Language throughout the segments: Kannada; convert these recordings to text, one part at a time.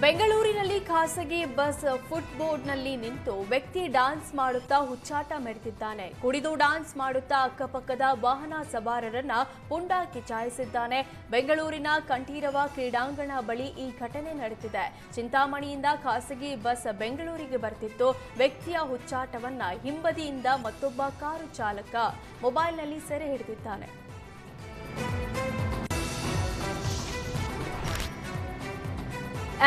ಬೆಂಗಳೂರಿನಲ್ಲಿ ಖಾಸಗಿ ಬಸ್ ಫುಟ್ಬೋರ್ಡ್ನಲ್ಲಿ ನಿಂತು ವ್ಯಕ್ತಿ ಡ್ಯಾನ್ಸ್ ಮಾಡುತ್ತಾ ಹುಚ್ಚಾಟ ಮೆರೆದಿದ್ದಾನೆ. ಕುಡಿದು ಡ್ಯಾನ್ಸ್ ಮಾಡುತ್ತಾ ಅಕ್ಕಪಕ್ಕದ ವಾಹನ ಸವಾರರನ್ನ ಪುಂಡ ಕಿಚಾಯಿಸಿದ್ದಾನೆ. ಬೆಂಗಳೂರಿನ ಕಂಠೀರವ ಕ್ರೀಡಾಂಗಣ ಬಳಿ ಈ ಘಟನೆ ನಡೆದಿದೆ. ಚಿಂತಾಮಣಿಯಿಂದ ಖಾಸಗಿ ಬಸ್ ಬೆಂಗಳೂರಿಗೆ ಬರ್ತಿತ್ತು. ವ್ಯಕ್ತಿಯ ಹುಚ್ಚಾಟವನ್ನ ಹಿಂಬದಿಯಿಂದ ಮತ್ತೊಬ್ಬ ಕಾರು ಚಾಲಕ ಮೊಬೈಲ್ನಲ್ಲಿ ಸೆರೆ ಹಿಡಿದಿದ್ದಾನೆ.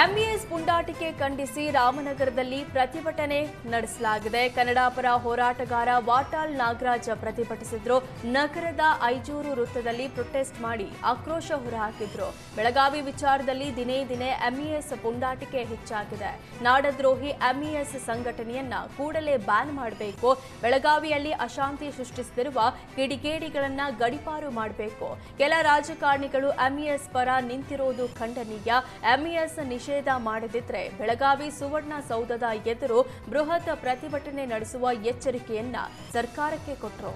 ಎಂಇಎಸ್ ಪುಂಡಾಟಿಕೆ ಖಂಡಿಸಿ ರಾಮನಗರದಲ್ಲಿ ಪ್ರತಿಭಟನೆ ನಡೆಸಲಾಗಿದೆ. ಕನ್ನಡ ಪರ ಹೋರಾಟಗಾರ ವಾಟಾಳ್ ನಾಗರಾಜ್ ಪ್ರತಿಭಟಿಸಿದ್ರು. ನಗರದ ಐಜೂರು ವೃತ್ತದಲ್ಲಿ ಪ್ರೊಟೆಸ್ಟ್ ಮಾಡಿ ಆಕ್ರೋಶ ಹೊರಹಾಕಿದ್ರು. ಬೆಳಗಾವಿ ವಿಚಾರದಲ್ಲಿ ದಿನೇ ದಿನೇ ಎಂಇಎಸ್ ಪುಂಡಾಟಿಕೆ ಹೆಚ್ಚಾಗಿದೆ. ನಾಡದ್ರೋಹಿ ಎಂಇಎಸ್ ಸಂಘಟನೆಯನ್ನ ಕೂಡಲೇ ಬ್ಯಾನ್ ಮಾಡಬೇಕು. ಬೆಳಗಾವಿಯಲ್ಲಿ ಅಶಾಂತಿ ಸೃಷ್ಟಿಸುತ್ತಿರುವ ಕಿಡಿಗೇಡಿಗಳನ್ನ ಗಡೀಪಾರು ಮಾಡಬೇಕು. ಕೆಲ ರಾಜಕಾರಣಿಗಳು ಎಂಇಎಸ್ ಪರ ನಿಂತಿರೋದು ಖಂಡನೀಯ. ಎಂಇಎಸ್ ನಿಷೇಧ ಮಾಡದಿದ್ರೆ ಬೆಳಗಾವಿ ಸುವರ್ಣಸೌಧದ ಎದುರು ಬೃಹತ್ ಪ್ರತಿಭಟನೆ ನಡೆಸುವ ಎಚ್ಚರಿಕೆಯನ್ನ ಸರ್ಕಾರಕ್ಕೆ ಕೊಟ್ಟರು.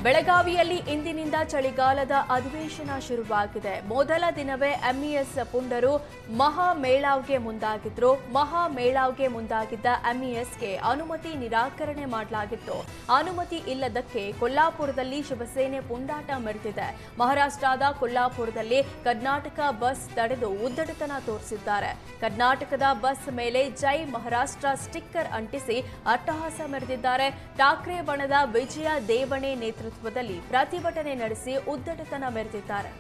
ಬೆಳಗಾವಿಯಲ್ಲಿ ಇಂದಿನಿಂದ ಚಳಿಗಾಲದ ಅಧಿವೇಶನ ಶುರುವಾಗಿದೆ. ಮೊದಲ ದಿನವೇ ಎಂಇಎಸ್ ಪುಂಡರು ಮಹಾಮೇಳಾವ್ಗೆ ಮುಂದಾಗಿದ್ರು. ಮಹಾಮೇಳಾವ್ಗೆ ಮುಂದಾಗಿದ್ದ ಎಂಇಎಸ್ಗೆ ಅನುಮತಿ ನಿರಾಕರಣೆ ಮಾಡಲಾಗಿತ್ತು. ಅನುಮತಿ ಇಲ್ಲದಕ್ಕೆ ಕೊಲ್ಲಾಪುರದಲ್ಲಿ ಶಿವಸೇನೆ ಪುಂಡಾಟ ಮೆರೆದಿದೆ. ಮಹಾರಾಷ್ಟ್ರದ ಕೊಲ್ಲಾಪುರದಲ್ಲಿ ಕರ್ನಾಟಕ ಬಸ್ ತಡೆದು ಉದ್ದಟತನ ತೋರಿಸಿದ್ದಾರೆ. ಕರ್ನಾಟಕದ ಬಸ್ ಮೇಲೆ ಜೈ ಮಹಾರಾಷ್ಟ್ರ ಸ್ಟಿಕ್ಕರ್ ಅಂಟಿಸಿ ಅಟ್ಟಹಾಸ ಮೆರೆದಿದ್ದಾರೆ. ಠಾಕ್ರೆ ಬಣದ ವಿಜಯ ದೇವಣೆ ನೇತೃತ್ವದಲ್ಲಿ ಪ್ರತಿಭಟನೆ ನಡೆಸಿ ಉದ್ದಟತನ ಮೆರೆದಿದ್ದಾರೆ.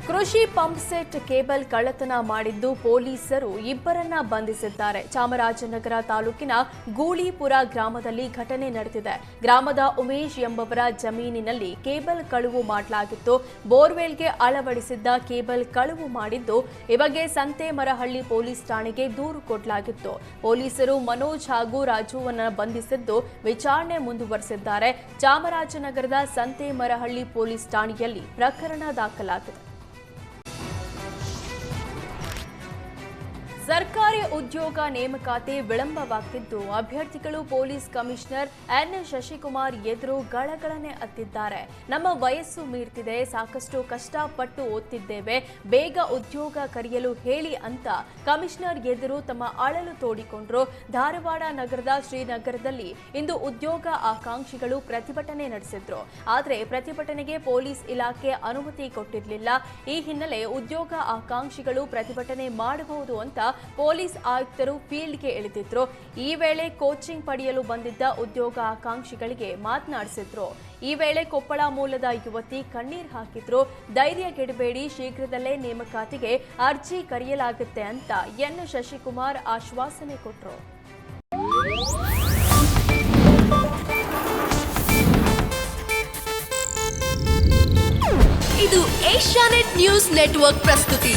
ಕೃಷಿ ಪಂಪ್ ಸೆಟ್ ಕೇಬಲ್ ಕಳ್ಳತನ ಮಾಡಿದ್ದು ಪೊಲೀಸರು ಇಬ್ಬರನ್ನ ಬಂಧಿಸಿದ್ದಾರೆ. ಚಾಮರಾಜನಗರ ತಾಲೂಕಿನ ಗೂಳಿಪುರ ಗ್ರಾಮದಲ್ಲಿ ಘಟನೆ ನಡೆದಿದೆ. ಗ್ರಾಮದ ಉಮೇಶ್ ಎಂಬವರ ಜಮೀನಿನಲ್ಲಿ ಕೇಬಲ್ ಕಳುವು ಮಾಡಲಾಗಿತ್ತು. ಬೋರ್ವೆಲ್ಗೆ ಅಳವಡಿಸಿದ್ದ ಕೇಬಲ್ ಕಳುವು ಮಾಡಿದ್ದು ಈ ಬಗ್ಗೆ ಸಂತೇಮರಹಳ್ಳಿ ಪೊಲೀಸ್ ಠಾಣೆಗೆ ದೂರು ಕೊಡಲಾಗಿತ್ತು. ಪೊಲೀಸರು ಮನೋಜ್ ಹಾಗೂ ರಾಜುವನ್ನ ಬಂಧಿಸಿದ್ದು ವಿಚಾರಣೆ ಮುಂದುವರೆಸಿದ್ದಾರೆ. ಚಾಮರಾಜನಗರದ ಸಂತೇಮರಹಳ್ಳಿ ಪೊಲೀಸ್ ಠಾಣೆಯಲ್ಲಿ ಪ್ರಕರಣ ದಾಖಲಾಗಿದೆ. ಸರ್ಕಾರಿ ಉದ್ಯೋಗ ನೇಮಕಾತಿ ವಿಳಂಬವಾಗ್ತಿದ್ದು ಅಭ್ಯರ್ಥಿಗಳು ಪೊಲೀಸ್ ಕಮಿಷನರ್ ಎನ್ ಶಶಿಕುಮಾರ್ ಎದುರು ಗಳಗಳನೆ ಅತ್ತಿದ್ದಾರೆ. ನಮ್ಮ ವಯಸ್ಸು ಮೀರ್ತಿದೆ, ಸಾಕಷ್ಟು ಕಷ್ಟಪಟ್ಟು ಓದ್ತಿದ್ದೇವೆ, ಬೇಗ ಉದ್ಯೋಗ ಕರೆಯಲು ಹೇಳಿ ಅಂತ ಕಮಿಷನರ್ ಎದುರು ತಮ್ಮ ಅಳಲು ತೋಡಿಕೊಂಡ್ರು. ಧಾರವಾಡ ನಗರದ ಶ್ರೀನಗರದಲ್ಲಿ ಇಂದು ಉದ್ಯೋಗ ಆಕಾಂಕ್ಷಿಗಳು ಪ್ರತಿಭಟನೆ ನಡೆಸಿದ್ರು. ಆದರೆ ಪ್ರತಿಭಟನೆಗೆ ಪೊಲೀಸ್ ಇಲಾಖೆ ಅನುಮತಿ ಕೊಟ್ಟಿರಲಿಲ್ಲ. ಈ ಹಿನ್ನೆಲೆ ಉದ್ಯೋಗ ಆಕಾಂಕ್ಷಿಗಳು ಪ್ರತಿಭಟನೆ ಮಾಡಬಹುದು ಅಂತ ಪೊಲೀಸ್ ಆಯುಕ್ತರು ಫೀಲ್ಡ್ಗೆ ಇಳಿದಿದ್ರು. ಈ ವೇಳೆ ಕೋಚಿಂಗ್ ಪಡೆಯಲು ಬಂದಿದ್ದ ಉದ್ಯೋಗ ಆಕಾಂಕ್ಷಿಗಳಿಗೆ ಮಾತನಾಡಿಸಿದ್ರು. ಈ ವೇಳೆ ಕೊಪ್ಪಳ ಮೂಲದ ಯುವತಿ ಕಣ್ಣೀರ್ ಹಾಕಿದ್ರು. ಧೈರ್ಯಗೆಡಬೇಡಿ, ಶೀಘ್ರದಲ್ಲೇ ನೇಮಕಾತಿಗೆ ಅರ್ಜಿ ಕರೆಯಲಾಗುತ್ತೆ ಅಂತ ಎನ್ ಶಶಿಕುಮಾರ್ ಆಶ್ವಾಸನೆ ಕೊಟ್ಟರು. ಇದು ಏಷ್ಯಾನೆಟ್ ನ್ಯೂಸ್ ನೆಟ್ವರ್ಕ್ ಪ್ರಸ್ತುತಿ.